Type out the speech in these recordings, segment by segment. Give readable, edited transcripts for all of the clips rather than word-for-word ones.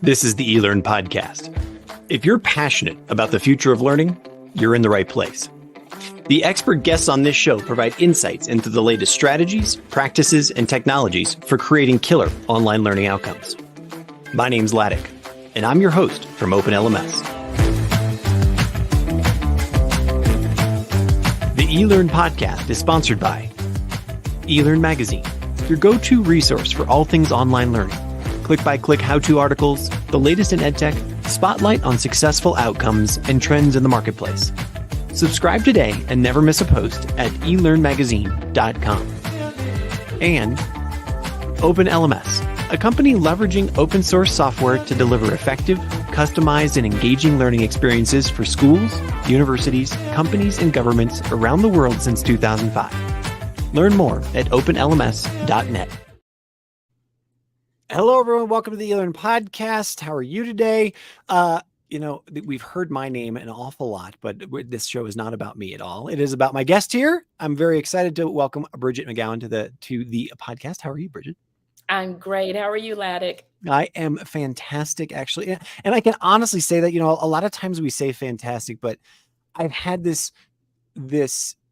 This is the eLearn podcast. If you're passionate about the future of learning, you're in the right place. The expert guests on this show provide insights into the latest strategies, practices, and technologies for creating killer online learning outcomes. My name's Laddick, and I'm your host from OpenLMS. The eLearn podcast is sponsored by eLearn Magazine, your go-to resource for all things online learning. Click-by-click how-to articles, the latest in edtech, spotlight on successful outcomes and trends in the marketplace. Subscribe today and never miss a post at elearnmagazine.com. And OpenLMS, a company leveraging open source software to deliver effective, customized, and engaging learning experiences for schools, universities, companies, and governments around the world since 2005. Learn more at openlms.net. Hello, everyone. Welcome to the eLearn podcast. How are you today? We've heard my name an awful lot, but this show is not about me at all. It is about my guest here. I'm very excited to welcome Bridgett McGowen to the podcast. How are you, Bridgett? I'm great. How are you, Laddick? I am fantastic, actually. And I can honestly say that, a lot of times we say fantastic, but I've had this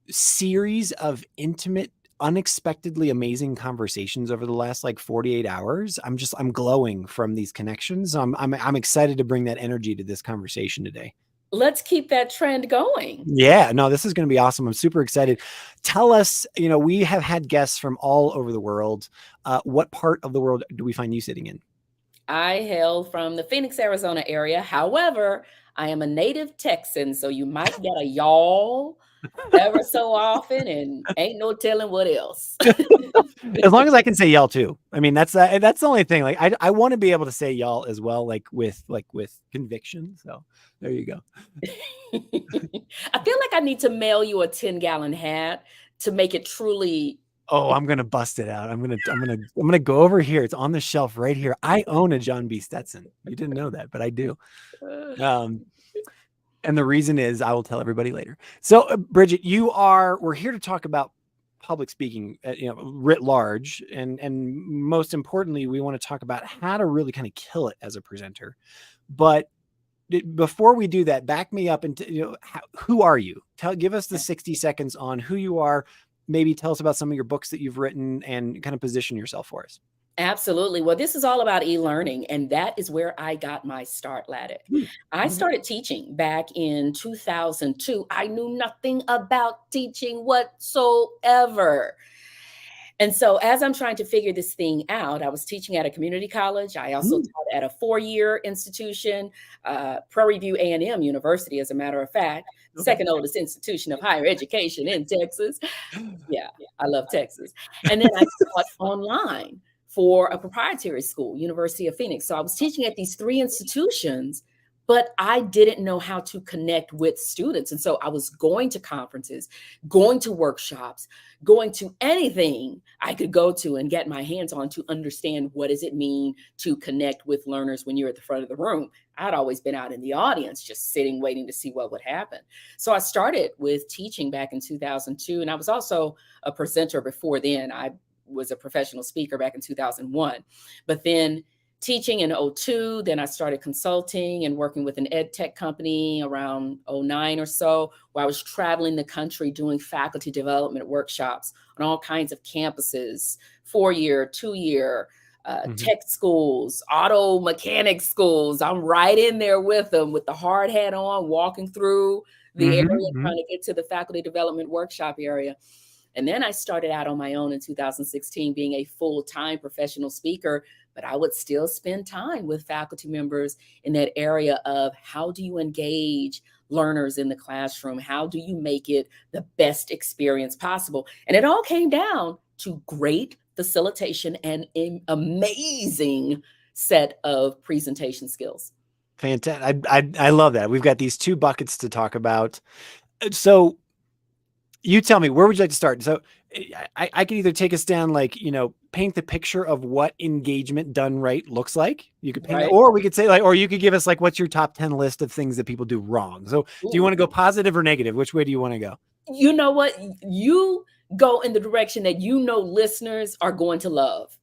series of intimate, unexpectedly amazing conversations over the last 48 hours. I'm glowing from these connections. I'm excited to bring that energy to this conversation today. Let's keep that trend going. Yeah, no, this is going to be awesome. I'm super excited. Tell us, we have had guests from all over the world. What part of the world do we find you sitting in? I hail from the Phoenix, Arizona area. However, I am a native Texan, so you might get a y'all ever so often, and ain't no telling what else. As long as I can say y'all too. I mean, that's the only thing. I want to be able to say y'all as well, with conviction. So there you go. I feel like I need to mail you a 10-gallon hat to make it truly. Oh, I'm gonna bust it out. I'm gonna go over here. It's on the shelf right here. I own a John B. Stetson. You didn't know that, but I do. And the reason is I will tell everybody later. So, Bridgett, we're here to talk about public speaking, writ large. And most importantly, we want to talk about how to really kind of kill it as a presenter. But before we do that, back me up and, who are you? Give us the 60 seconds on who you are. Maybe tell us about some of your books that you've written and kind of position yourself for us. Absolutely. Well, this is all about e-learning, and that is where I got my start, Laddick. I started teaching back in 2002. I knew nothing about teaching whatsoever. And so as I'm trying to figure this thing out, I was teaching at a community college. I also taught at a 4-year institution, Prairie View A&M University, as a matter of fact, second oldest institution of higher education in Texas. Yeah, I love Texas. And then I taught online for a proprietary school, University of Phoenix. So I was teaching at these 3 institutions, but I didn't know how to connect with students. And so I was going to conferences, going to workshops, going to anything I could go to and get my hands on to understand what does it mean to connect with learners when you're at the front of the room. I'd always been out in the audience, just sitting, waiting to see what would happen. So I started with teaching back in 2002. And I was also a presenter before then. I was a professional speaker back in 2001, but then teaching in 2002, then I started consulting and working with an ed tech company around 2009 or so, where I was traveling the country doing faculty development workshops on all kinds of campuses, 4-year, 2-year, tech schools, auto mechanic schools. I'm right in there with them with the hard hat on, walking through the area, trying to get to the faculty development workshop area. And then I started out on my own in 2016, being a full-time professional speaker, but I would still spend time with faculty members in that area of how do you engage learners in the classroom? How do you make it the best experience possible? And it all came down to great facilitation and an amazing set of presentation skills. Fantastic. I love that. We've got these 2 buckets to talk about. So you tell me, where would you like to start? So I can either take us down, paint the picture of what engagement done right looks like. You could paint, or we could say or you could give us what's your top 10 list of things that people do wrong. So do you want to go positive or negative? Which way do you want to go? You know what? You go in the direction that listeners are going to love.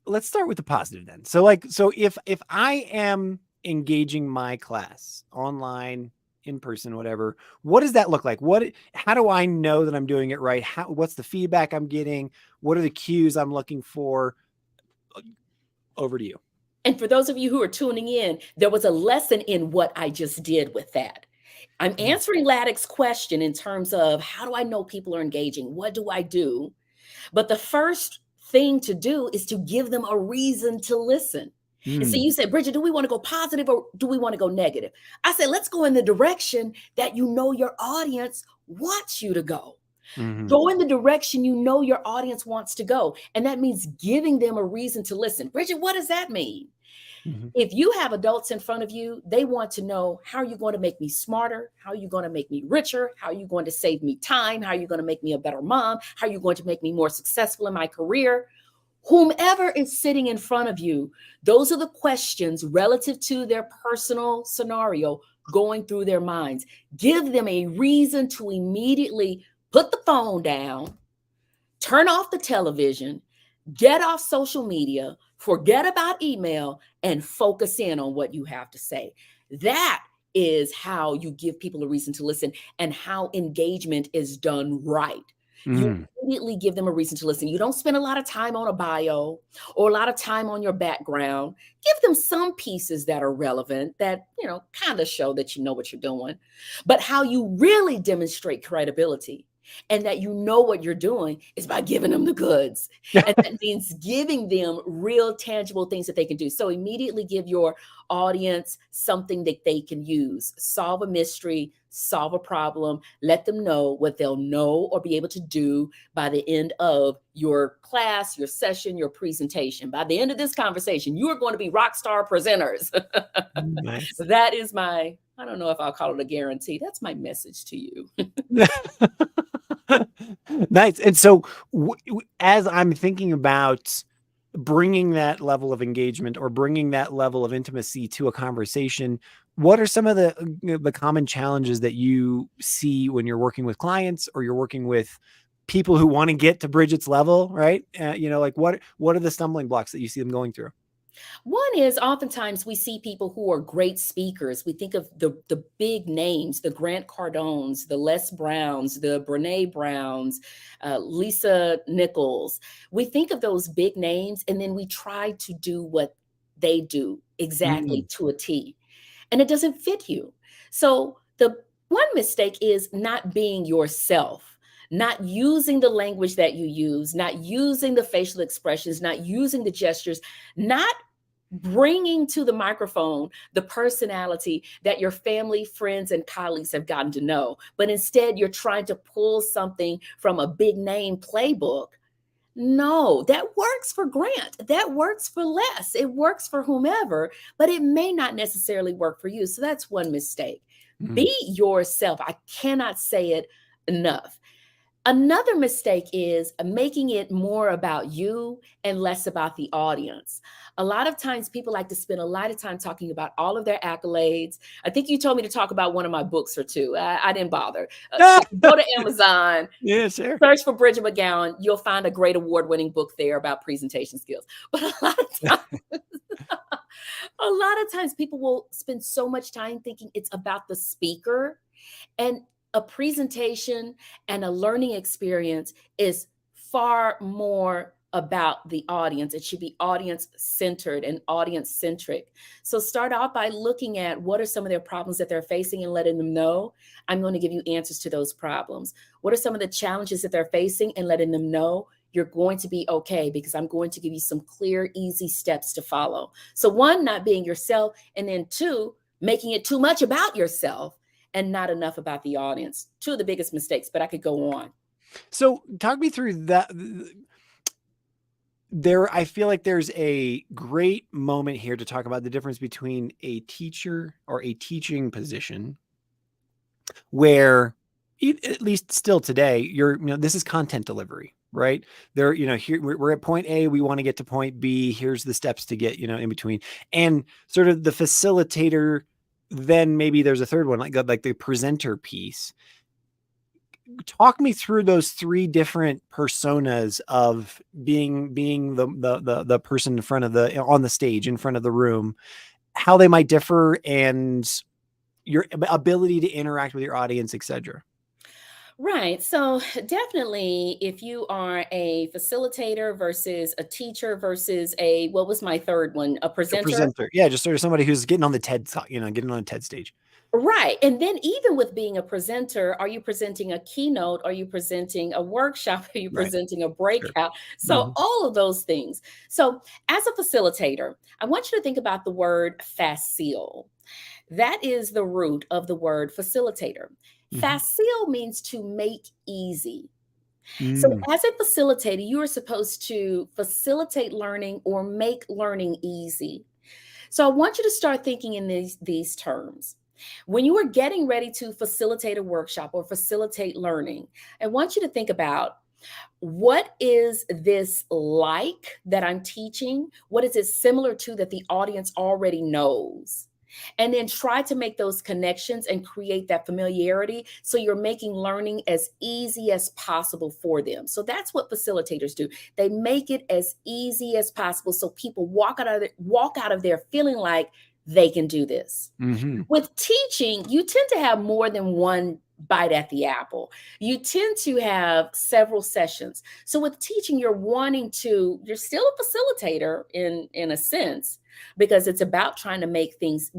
let's start with the positive then. So if I am engaging my class online, in person, whatever, what does that look like? How do I know that I'm doing it right? What's the feedback I'm getting? What are the cues I'm looking for? Over to you. And for those of you who are tuning in, there was a lesson in what I just did with that. I'm answering Laddick's question in terms of how do I know people are engaging? What do I do? But the first thing to do is to give them a reason to listen. And so you said, Bridgett, do we want to go positive or do we want to go negative? I said, let's go in the direction that you know your audience wants you to go. Go in the direction you know your audience wants to go. And that means giving them a reason to listen. Bridgett, what does that mean? If you have adults in front of you, they want to know, how are you going to make me smarter? How are you going to make me richer? How are you going to save me time? How are you going to make me a better mom? How are you going to make me more successful in my career? Whomever is sitting in front of you, those are the questions relative to their personal scenario going through their minds. Give them a reason to immediately put the phone down, turn off the television, get off social media, forget about email, and focus in on what you have to say. That is how you give people a reason to listen and how engagement is done right. You immediately give them a reason to listen. You don't spend a lot of time on a bio or a lot of time on your background. Give them some pieces that are relevant that, kind of show that you know what you're doing. But how you really demonstrate credibility and that you know what you're doing is by giving them the goods. And that means giving them real tangible things that they can do. So immediately give your audience something that they can use. Solve a mystery, solve a problem, let them know what they'll know or be able to do by the end of your class, your session, your presentation. By the end of this conversation, you are going to be rock star presenters. Nice. That is I don't know if I'll call it a guarantee. That's my message to you. Nice. And so as I'm thinking about bringing that level of engagement or bringing that level of intimacy to a conversation, what are some of the common challenges that you see when you're working with clients or you're working with people who want to get to Bridgett's level, right? What are the stumbling blocks that you see them going through? One is oftentimes we see people who are great speakers. We think of the big names, the Grant Cardones, the Les Browns, the Brene Browns, Lisa Nichols. We think of those big names and then we try to do what they do exactly to a T. And it doesn't fit you. So the one mistake is not being yourself, not using the language that you use, not using the facial expressions, not using the gestures, not bringing to the microphone the personality that your family, friends, and colleagues have gotten to know. But instead, you're trying to pull something from a big name playbook. No, that works for Grant. That works for Les. It works for whomever, but it may not necessarily work for you. So that's one mistake. Be yourself. I cannot say it enough. Another mistake is making it more about you and less about the audience. A lot of times people like to spend a lot of time talking about all of their accolades. I think you told me to talk about one of my books or two. I didn't bother. Go to Amazon, Yeah, sure. search for Bridgett McGowen. You'll find a great award-winning book there about presentation skills. But a lot of times people will spend so much time thinking it's about the speaker, and a presentation and a learning experience is far more about the audience. It should be audience centered and audience centric. So start out by looking at what are some of their problems that they're facing and letting them know, I'm going to give you answers to those problems. What are some of the challenges that they're facing and letting them know you're going to be okay because I'm going to give you some clear, easy steps to follow. So one, not being yourself, and then two, making it too much about yourself and not enough about the audience. Two of the biggest mistakes, but I could go on. So talk me through that. I feel like there's a great moment here to talk about the difference between a teacher or a teaching position where, at least still today, this is content delivery, right? Here we're at point A, we want to get to point B. Here's the steps to get, in between, and sort of the facilitator. Then maybe there's a third one, like the presenter piece. talk me through those three different personas of being the person in front of on the stage, in front of the room, how they might differ, and your ability to interact with your audience, etc. Right. So definitely, if you are a facilitator versus a teacher versus what was my third one? A A presenter. presenter, yeah, just sort of somebody who's getting on the TED, getting on a TED stage. Right. And then even with being a presenter, are you presenting a keynote? Are you presenting a workshop? Are you Right. presenting a Sure. breakout? So Mhm. all of those things. So as a facilitator, I want you to think about the word facile. That is the root of the word facilitator. Mhm. Facile means to make easy. So, Mm. as a facilitator, you are supposed to facilitate learning or make learning easy. So, I want you to start thinking in these terms. When you are getting ready to facilitate a workshop or facilitate learning, I want you to think about, what is this like that I'm teaching? What is it similar to that the audience already knows? And then try to make those connections and create that familiarity so you're making learning as easy as possible for them. So that's what facilitators do. They make it as easy as possible so people walk out of there feeling like they can do this. Mhm. With teaching, you tend to have more than one bite at the apple. You tend to have several sessions. So with teaching, you're still a facilitator in a sense, because it's about trying to make things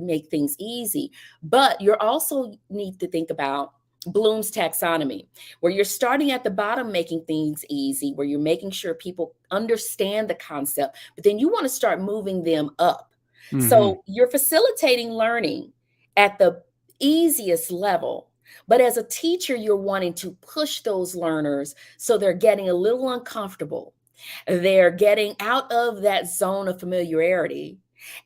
easy. But you're also need to think about Bloom's taxonomy, where you're starting at the bottom, making things easy, where you're making sure people understand the concept, but then you want to start moving them up. Mhm. So you're facilitating learning at the easiest level. But as a teacher, you're wanting to push those learners so they're getting a little uncomfortable. They're getting out of that zone of familiarity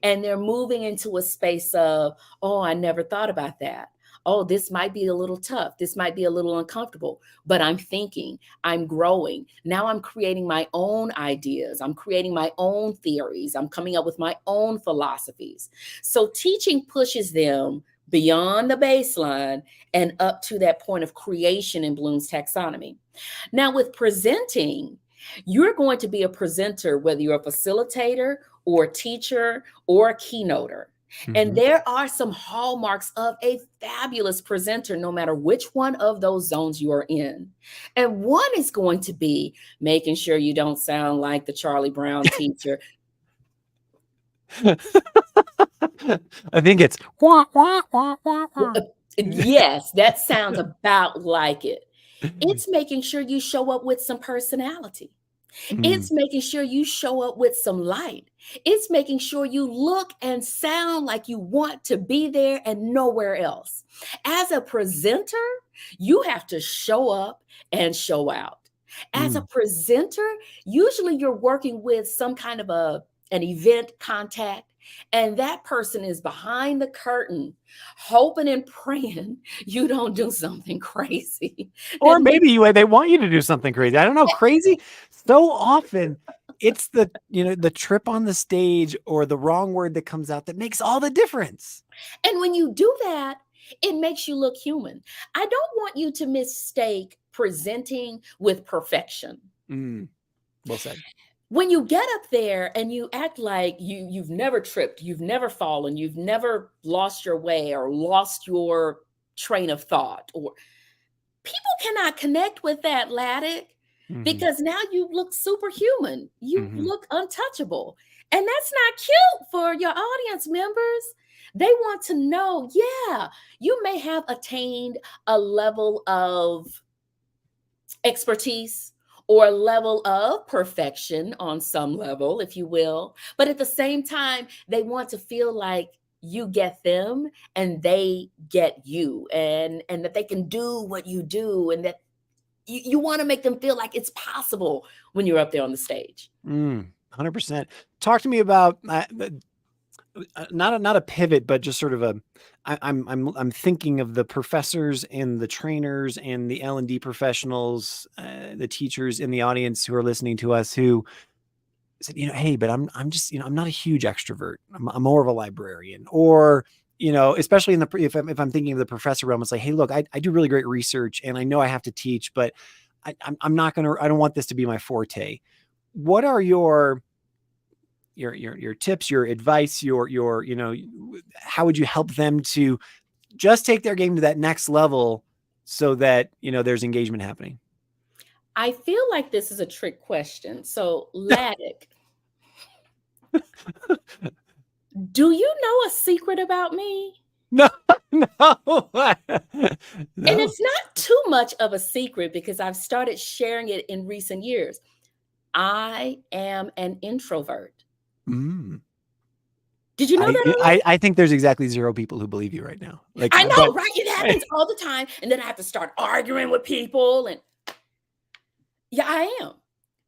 and they're moving into a space of, oh, I never thought about that. Oh, this might be a little tough. This might be a little uncomfortable, but I'm thinking, I'm growing. Now I'm creating my own ideas. I'm creating my own theories. I'm coming up with my own philosophies. So teaching pushes them beyond the baseline and up to that point of creation in Bloom's taxonomy. Now, with presenting, you're going to be a presenter, whether you're a facilitator or a teacher or a keynoter. And Mhm. there are some hallmarks of a fabulous presenter, no matter which one of those zones you are in. And one is going to be making sure you don't sound like the Charlie Brown teacher. I think it's wah, wah, wah, wah, wah. Yes, that sounds about like it. It's making sure you show up with some personality. Mm. It's making sure you show up with some light. It's making sure you look and sound like you want to be there and nowhere else. As a presenter, you have to show up and show out. As a Mm. presenter, usually you're working with some kind of an event contact, and that person is behind the curtain, hoping and praying you don't do something crazy that Or maybe they want you to do something crazy. I don't know. Crazy. So often it's the trip on the stage or the wrong word that comes out that makes all the difference. And when you do that, it makes you look human. I don't want you to mistake presenting with perfection. Mm. Well said. When you get up there and you act like you've never tripped, you've never fallen, you've never lost your way or lost your train of thought, or people cannot connect with that, Laddick, Mhm. because now you look superhuman. You Mhm. look untouchable. And that's not cute for your audience members. They want to know, yeah, you may have attained a level of expertise or a level of perfection on some level, if you will. But at the same time, they want to feel like you get them and they get you, and that they can do what you do, and that you want to make them feel like it's possible when you're up there on the stage. 100%. Talk to me about not a pivot, but just sort of I'm thinking of the professors and the trainers and the L&D professionals, the teachers in the audience who are listening to us, who said, hey, but I'm just, I'm not a huge extrovert. I'm more of a librarian, or especially if I'm thinking of the professor realm, it's like, hey, look, I do really great research and I know I have to teach, but I'm not going to, I don't want this to be my forte. What are your tips, your advice, how would you help them to just take their game to that next level so that, there's engagement happening? I feel like this is a trick question. So, Laddick, do you know a secret about me? No, no, And no. it's not too much of a secret because I've started sharing it in recent years. I am an introvert. Mm. Did you know that already? I think there's exactly 0 people who believe you right now. Like, I but know, right? It happens all the time. And then I have to start arguing with people. And yeah, I am.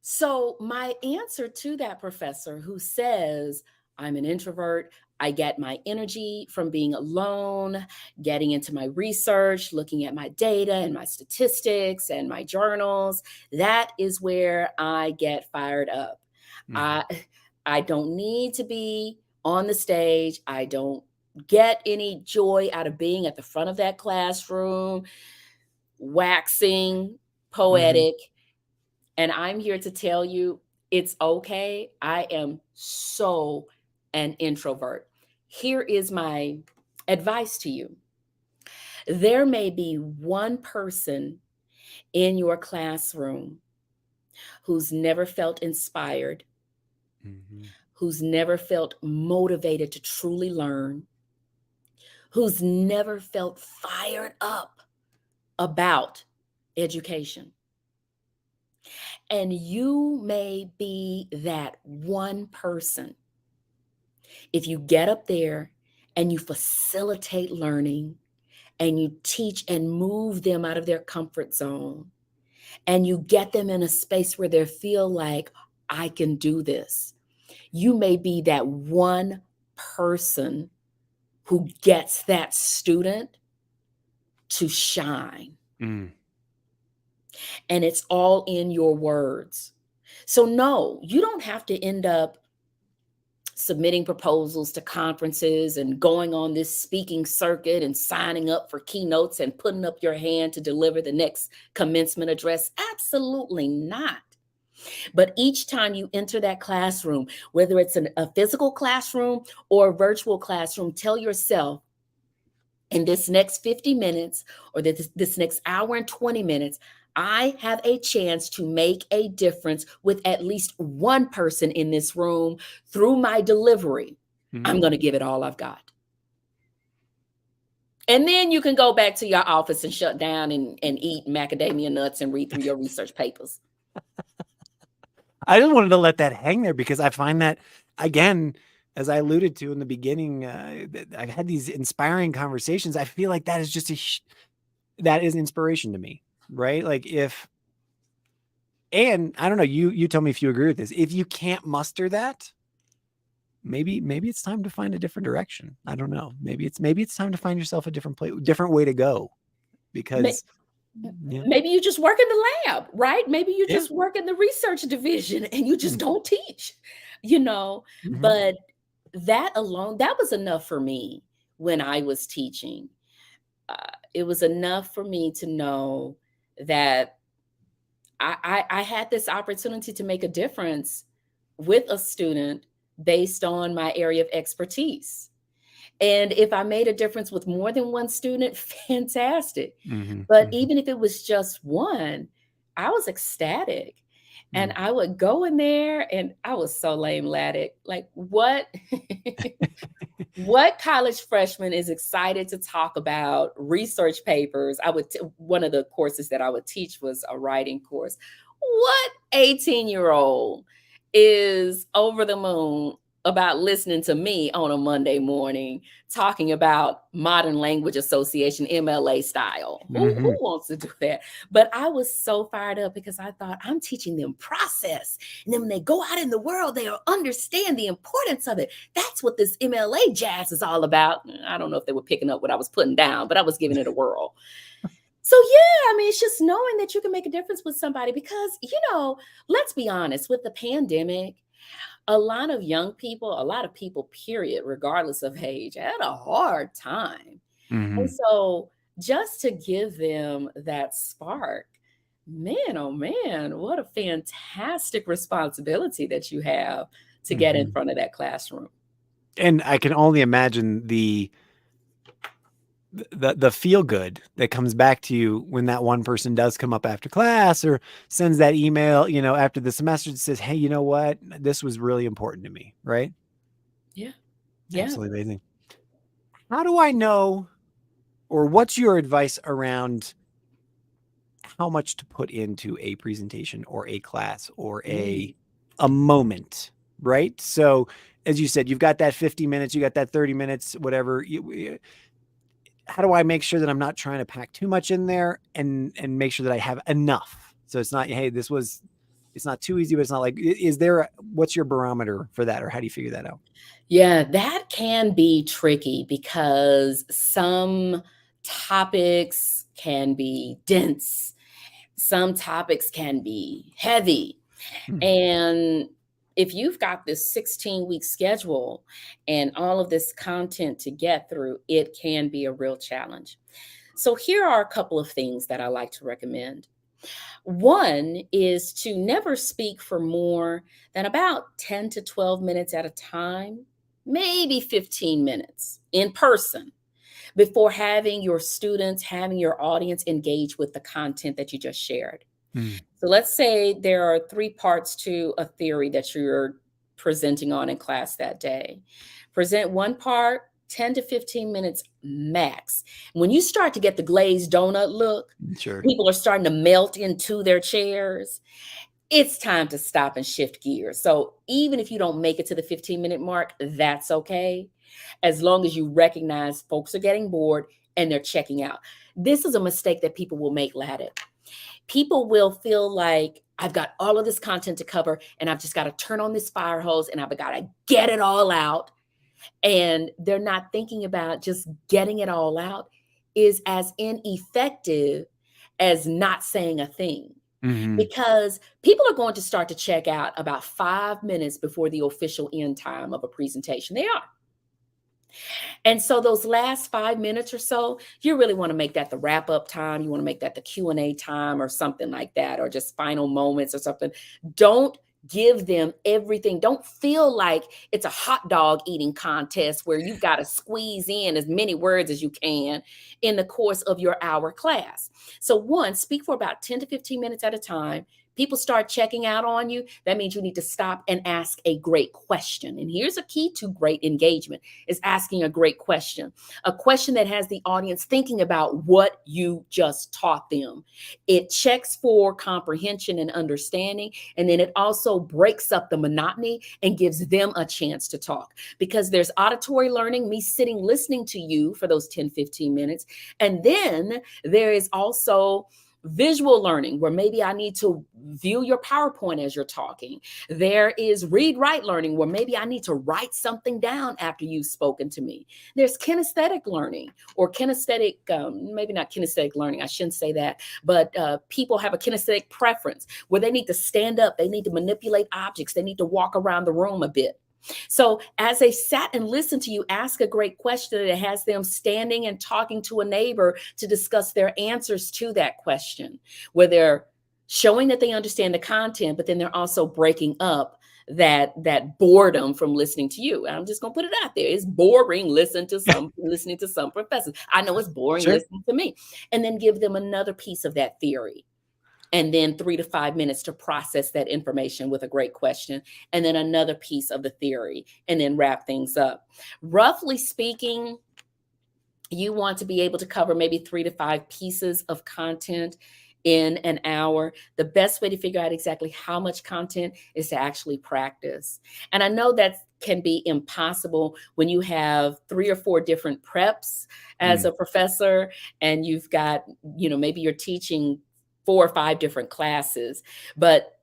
So, my answer to that professor who says, I'm an introvert, I get my energy from being alone, getting into my research, looking at my data and my statistics and my journals. That is where I get fired up. Mhm. I I don't need to be on the stage. I don't get any joy out of being at the front of that classroom, waxing Mhm. poetic. And I'm here to tell you it's okay. I am so an introvert. Here is my advice to you. There may be one person in your classroom who's never felt inspired, Mhm. who's never felt motivated to truly learn, who's never felt fired up about education. And you may be that one person. If you get up there and you facilitate learning and you teach and move them out of their comfort zone and you get them in a space where they feel like, I can do this, you may be that one person who gets that student to shine. Mm. And it's all in your words. So, no, you don't have to end up submitting proposals to conferences and going on this speaking circuit and signing up for keynotes and putting up your hand to deliver the next commencement address. Absolutely not. But each time you enter that classroom, whether it's a physical classroom or a virtual classroom, tell yourself, in this next 50 minutes or this next hour and 20 minutes, I have a chance to make a difference with at least one person in this room through my delivery. I'm Mhm. going to give it all I've got. And then you can go back to your office and shut down and eat macadamia nuts and read through your research papers. I just wanted to let that hang there because I find that, again, as I alluded to in the beginning, I've had these inspiring conversations. I feel like that is just that is inspiration to me, right? Like and I don't know, you tell me if you agree with this. If you can't muster that, maybe it's time to find a different direction. I don't know. Maybe it's time to find yourself a different way to go, because yeah. Maybe you just work in the lab, right? Maybe you Yeah. just work in the research division and you just Mm. don't teach, you know. Mhm. But that alone, that was enough for me when I was teaching. Uh, it was enough for me to know that I had this opportunity to make a difference with a student based on my area of expertise. And if I made a difference with more than one student, fantastic. Mhm. But Mhm. even if it was just one, I was ecstatic. And Mm. I would go in there and I was so lame, Laddick. Like, what? What college freshman is excited to talk about research papers? One of the courses that I would teach was a writing course. What 18-year-old is over the moon about listening to me on a Monday morning talking about modern language association MLA style? Who Mhm. wants to do that? But I was so fired up because I thought, I'm teaching them process. And then when they go out in the world, they'll understand the importance of it. That's what this MLA jazz is all about. I don't know if they were picking up what I was putting down, but I was giving it a whirl. So yeah, I mean, it's just knowing that you can make a difference with somebody because, let's be honest, with the pandemic, A lot of young people, a lot of people, period, regardless of age, had a hard time. And Hmm. so just to give them that spark, man, oh man, what a fantastic responsibility that you have to get in Hmm. front of that classroom. And I can only imagine the feel good that comes back to you when that one person does come up after class or sends that email, after the semester that says, "Hey, you know what? This was really important to me." Right? Yeah. Yeah. Absolutely amazing. How do I know, or what's your advice around how much to put into a presentation or a class or Mm. a moment, right? So, as you said, you've got that 50 minutes, you got that 30 minutes, whatever. How do I make sure that I'm not trying to pack too much in there and make sure that I have enough? So it's not, hey, it's not too easy, but it's not like, what's your barometer for that, or how do you figure that out? Yeah, that can be tricky because some topics can be dense, some topics can be heavy. Hmm. And if you've got this 16-week schedule and all of this content to get through, it can be a real challenge. So, here are a couple of things that I like to recommend. One is to never speak for more than about 10 to 12 minutes at a time, maybe 15 minutes in person before having your students, having your audience engage with the content that you just shared. Hmm. So let's say there are three parts to a theory that you're presenting on in class that day. Present one part, 10 to 15 minutes max. When you start to get the glazed donut look, Sure. people are starting to melt into their chairs. It's time to stop and shift gears. So even if you don't make it to the 15-minute mark, that's okay. As long as you recognize folks are getting bored and they're checking out. This is a mistake that people will make, Ladit. People will feel like I've got all of this content to cover and I've just got to turn on this fire hose and I've got to get it all out. And they're not thinking about just getting it all out is as ineffective as not saying a thing, Hmm. because people are going to start to check out about 5 minutes before the official end time of a presentation. They are. And so those last 5 minutes or so, you really want to make that the wrap up time. You want to make that the Q&A time or something like that, or just final moments or something. Don't give them everything. Don't feel like it's a hot dog eating contest where you've got to squeeze in as many words as you can in the course of your hour class. So one, speak for about 10 to 15 minutes at a time. People start checking out on you. That means you need to stop and ask a great question. And here's a key to great engagement is asking a great question, a question that has the audience thinking about what you just taught them. It checks for comprehension and understanding, and then it also breaks up the monotony and gives them a chance to talk, because there's auditory learning, me sitting listening to you for those 10, 15 minutes. And then there is also visual learning where maybe I need to view your PowerPoint as you're talking. There is read write learning where maybe I need to write something down after you've spoken to me. There's kinesthetic learning or kinesthetic, maybe not kinesthetic learning, I shouldn't say that, but people have a kinesthetic preference where they need to stand up, they need to manipulate objects, they need to walk around the room a bit. So as they sat and listened to you ask a great question, that has them standing and talking to a neighbor to discuss their answers to that question, where they're showing that they understand the content, but then they're also breaking up that boredom from listening to you. And I'm just gonna put it out there. It's boring listening to some professors. I know it's boring Sure. listening to me. And then give them another piece of that theory, and then 3 to 5 minutes to process that information with a great question, and then another piece of the theory, and then wrap things up. Roughly speaking, you want to be able to cover maybe 3 to 5 pieces of content in an hour. The best way to figure out exactly how much content is to actually practice. And I know that can be impossible when you have 3 or 4 different preps as Mm. a professor, and you've got, maybe you're teaching 4 or 5 different classes. But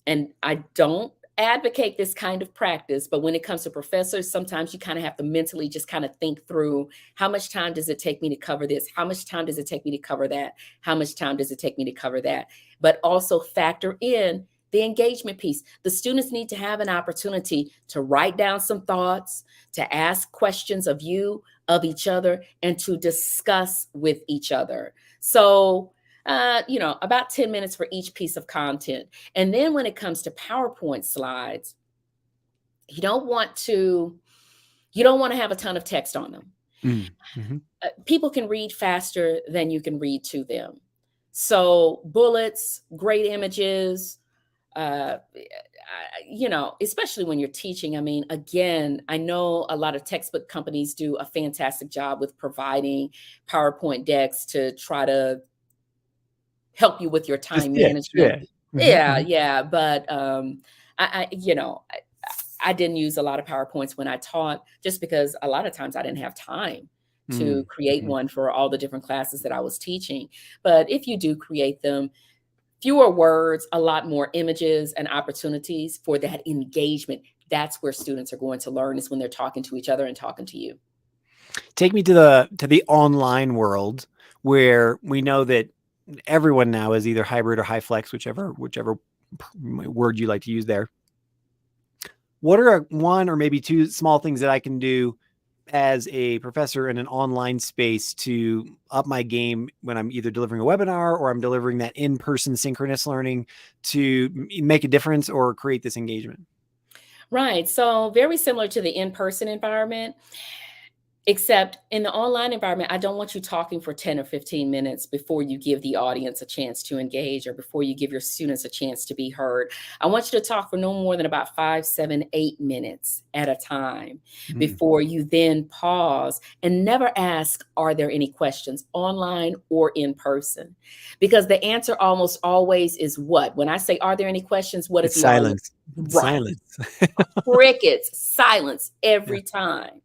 and I don't advocate this kind of practice, but when it comes to professors, sometimes you kind of have to mentally just kind of think through, how much time does it take me to cover this? How much time does it take me to cover that? How much time does it take me to cover that? But also factor in The engagement piece. The students need to have an opportunity to write down some thoughts, to ask questions of you, of each other, and to discuss with each other. So, about 10 minutes for each piece of content. And then when it comes to PowerPoint slides, you don't want to have a ton of text on them. Mm-hmm. People can read faster than you can read to them. So bullets, great images, especially when you're teaching. I mean, again, I know a lot of textbook companies do a fantastic job with providing PowerPoint decks to try to help you with your time management. Yeah. Yeah, Mm-hmm. yeah. But I didn't use a lot of PowerPoints when I taught, just because a lot of times I didn't have time to create Mm-hmm. one for all the different classes that I was teaching. But if you do create them, fewer words, a lot more images and opportunities for that engagement. That's where students are going to learn, is when they're talking to each other and talking to you. Take me to the online world, where we know that everyone now is either hybrid or high flex, whichever word you like to use there. What are one or maybe two small things that I can do as a professor in an online space to up my game when I'm either delivering a webinar or I'm delivering that in-person synchronous learning, to make a difference or create this engagement? Right. So very similar to the in-person environment. Except in the online environment, I don't want you talking for 10 or 15 minutes before you give the audience a chance to engage, or before you give your students a chance to be heard. I want you to talk for no more than about 5, 7, 8 minutes at a time before you then pause, and never ask, are there any questions, online or in person? Because the answer almost always is what? When I say, are there any questions? What is It's the audience? silence. Right. Silence. Crickets, silence Yeah. every time.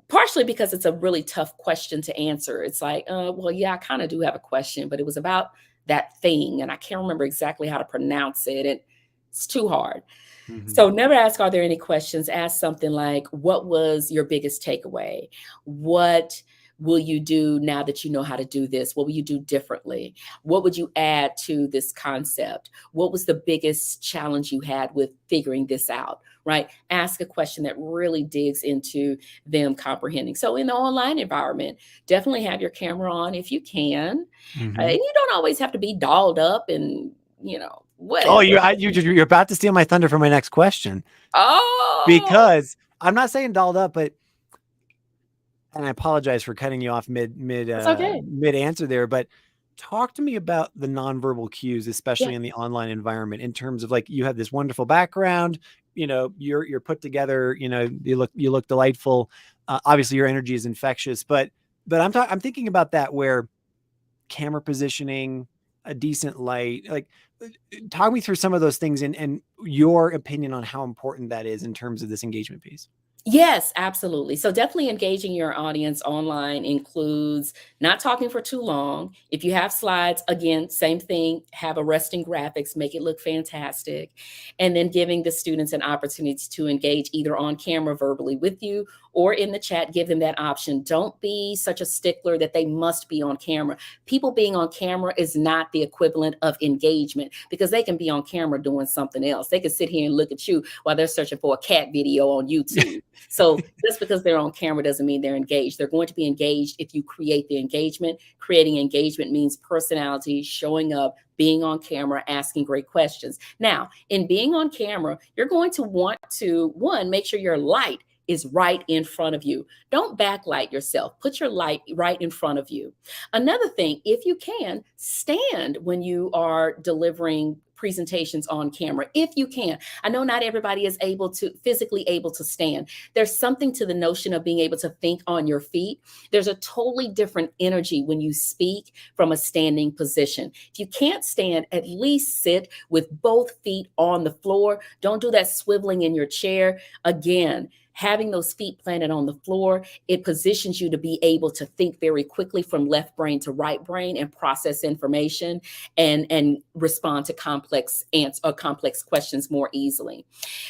Partially because it's a really tough question to answer. It's like, well, yeah, I kind of do have a question, but it was about that thing, and I can't remember exactly how to pronounce it. It's too hard. Mm-hmm. So never ask, are there any questions? Ask something like, what was your biggest takeaway? What will you do now that you know how to do this? What will you do differently? What would you add to this concept? What was the biggest challenge you had with figuring this out? Right? Ask a question that really digs into them comprehending. So in the online environment, definitely have your camera on if you can. Mm-hmm. And you don't always have to be dolled up and, Oh, whatever. you're about to steal my thunder for my next question, Oh, because I'm not saying dolled up, but, and I apologize for cutting you off mid it's okay. answer there, but talk to me about the nonverbal cues, Yeah. especially in the online environment, in terms of, like, you have this wonderful background, you're put together, you look delightful. Obviously your energy is infectious, but I'm thinking about that, where camera positioning, a decent light, like, talk me through some of those things, and your opinion on how important that is in terms of this engagement piece. Yes, absolutely. So definitely engaging your audience online includes not talking for too long. If you have slides, again, same thing, have arresting graphics, make it look fantastic. And then giving the students an opportunity to engage either on camera verbally with you, or in the chat. Give them that option. Don't be such a stickler that they must be on camera. People being on camera is not the equivalent of engagement, because they can be on camera doing something else. They can sit here and look at you while they're searching for a cat video on YouTube. So just because they're on camera doesn't mean they're engaged. They're going to be engaged if you create the engagement. Creating engagement means personality, showing up, being on camera, asking great questions. Now, in being on camera, you're going to want to, one, make sure your light is right in front of you. Don't backlight yourself. Put your light right in front of you. Another thing, if you can, stand when you are delivering presentations on camera, if you can. I know not everybody is physically able to stand. There's something to the notion of being able to think on your feet. There's a totally different energy when you speak from a standing position. If you can't stand, at least sit with both feet on the floor. Don't do that swiveling in your chair. Again, having those feet planted on the floor, it positions you to be able to think very quickly from left brain to right brain, and process information and respond to complex questions more easily.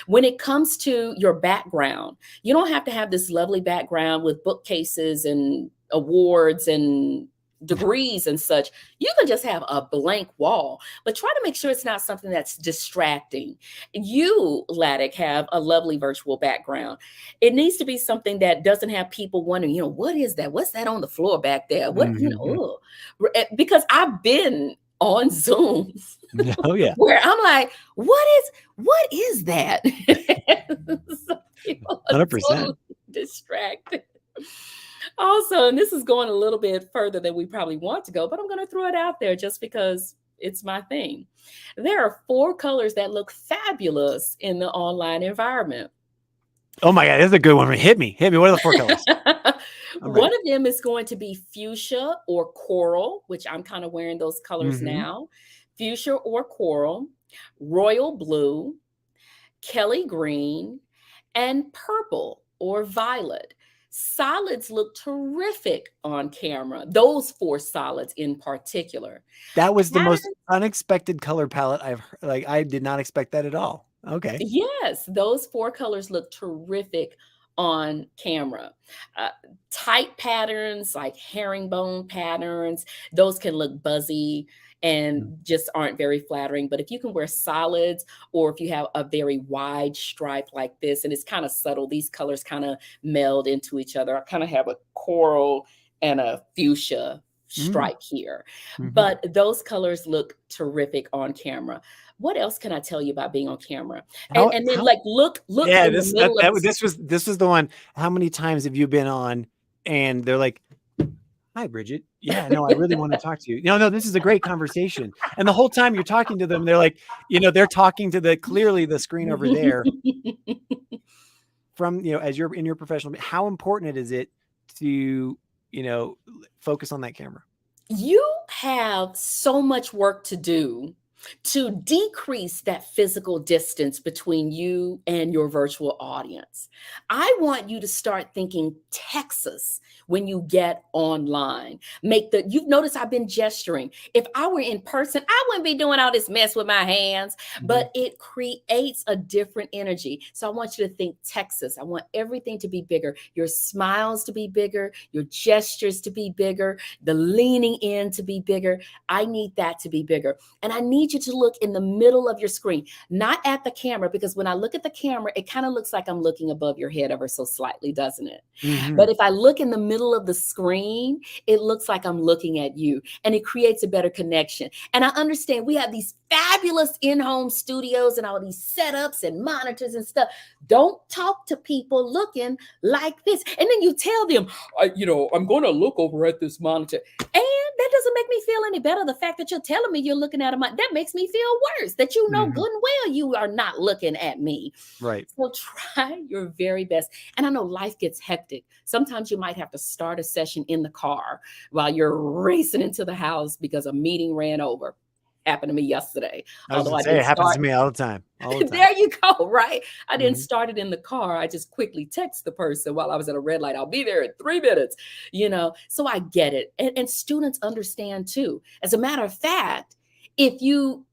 When it comes to your background, you don't have to have this lovely background with bookcases and awards and degrees and such, you can just have a blank wall, but try to make sure it's not something that's distracting. You, Laddick, have a lovely virtual background. It needs to be something that doesn't have people wondering, what is that? What's that on the floor back there? Mhm. Because I've been on Zoom Oh yeah. where I'm like, what is that? So people are 100%. totally distracted. Also, and this is going a little bit further than we probably want to go, but I'm going to throw it out there just because it's my thing. There are 4 colors that look fabulous in the online environment. Oh my God, this is a good one. Hit me. What are the 4 colors? I'm One ready. of them is going to be fuchsia or coral, which I'm kind of wearing those colors Mhm. now. Fuchsia or coral, royal blue, Kelly green, and purple or violet. Solids look terrific on camera, those 4 solids in particular. That was the most Pattern, unexpected color palette I've heard. Like, I did not expect that at all. Okay. yes, those 4 colors look terrific on camera. Uh, Tight patterns like herringbone patterns, those can look buzzy Mm. and just aren't very flattering. But if you can wear solids, or if you have a very wide stripe like this, and it's kind of subtle, these colors kind of meld into each other. I kind of have a coral and a fuchsia Mm. stripe here, Mhm. but those colors look terrific on camera. What else can I tell you about being on camera? And then, How like, look yeah, in the this that middle of that the this was the one. How many times have you been on and they're like, "Hi, Bridget. Yeah, no, I really want to talk to you. No, this is a great conversation." And the whole time you're talking to them, they're like, they're talking to clearly the screen over there from, as you're in your professional, how important is it to, focus on that camera? You have so much work to do to decrease that physical distance between you and your virtual audience. I want you to start thinking Texas when you get online. You've noticed I've been gesturing. If I were in person, I wouldn't be doing all this mess with my hands, Mhm. but it creates a different energy. So I want you to think Texas. I want everything to be bigger, your smiles to be bigger, your gestures to be bigger, the leaning in to be bigger. I need that to be bigger. And I need you to look in the middle of your screen, not at the camera, because when I look at the camera, it kind of looks like I'm looking above your head ever so slightly, doesn't it? But Mhm. if I look in the middle of the screen, it looks like I'm looking at you, and it creates a better connection. And I understand we have these fabulous in-home studios and all these setups and monitors and stuff. Don't talk to people looking like this. And then you tell them, I'm going to look over at this monitor. And that doesn't make me feel any better. The fact that you're telling me you're looking at that makes me feel worse, that you know Mhm. good and well you are not looking at me. Right. So try your very best. And I know life gets hectic. Sometimes you might have to start a session in the car while you're racing into the house because a meeting ran over. Happened to me yesterday. I was Although gonna I say didn't it happens start. to me all the time. All the time. There you go, right? I didn't Mhm. start it in the car. I just quickly text the person while I was at a red light. I'll be there in 3 minutes. So I get it. And students understand too. As a matter of fact, if you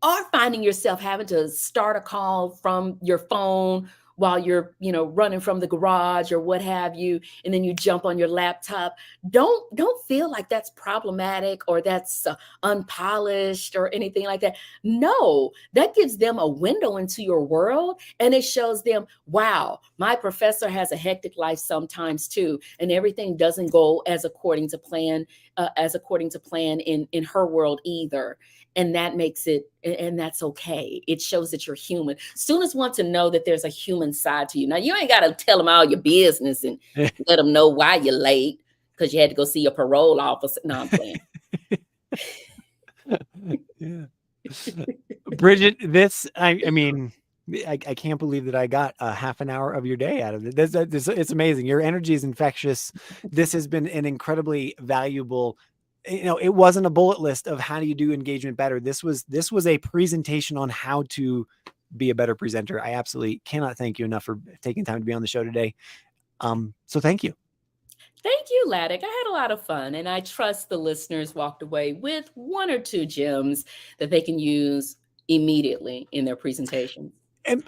are finding yourself having to start a call from your phone while you're running from the garage or what have you, and then you jump on your laptop, don't feel like that's problematic or that's unpolished or anything like that. No, that gives them a window into your world, and it shows them, wow, my professor has a hectic life sometimes too, and everything doesn't go as according to plan, in her world either. And that makes it, and that's okay. It shows that you're human. Students want to know that there's a human side to you. Now, you ain't got to tell them all your business and let them know why you're late because you had to go see your parole officer. No, I'm playing. Yeah. Bridget, I mean, I can't believe that I got a half an hour of your day out of it. It's amazing. Your energy is infectious. This has been an incredibly valuable, it wasn't a bullet list of how do you do engagement better. This was a presentation on how to be a better presenter. I absolutely cannot thank you enough for taking time to be on the show today. So thank you. Thank you, Laddick. I had a lot of fun, and I trust the listeners walked away with 1 or 2 gems that they can use immediately in their presentations. And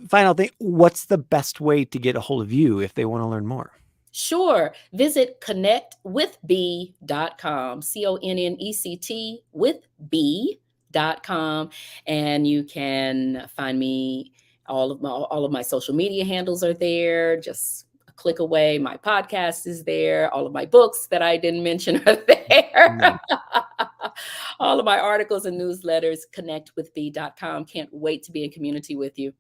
final thing, what's the best way to get a hold of you if they want to learn more? Sure. Visit connectwithb.com, CONNECT with B.com. And you can find me, all of my social media handles are there. Just a click away. My podcast is there. All of my books that I didn't mention are there. Nice. All of my articles and newsletters, connectwithb.com. Can't wait to be in community with you.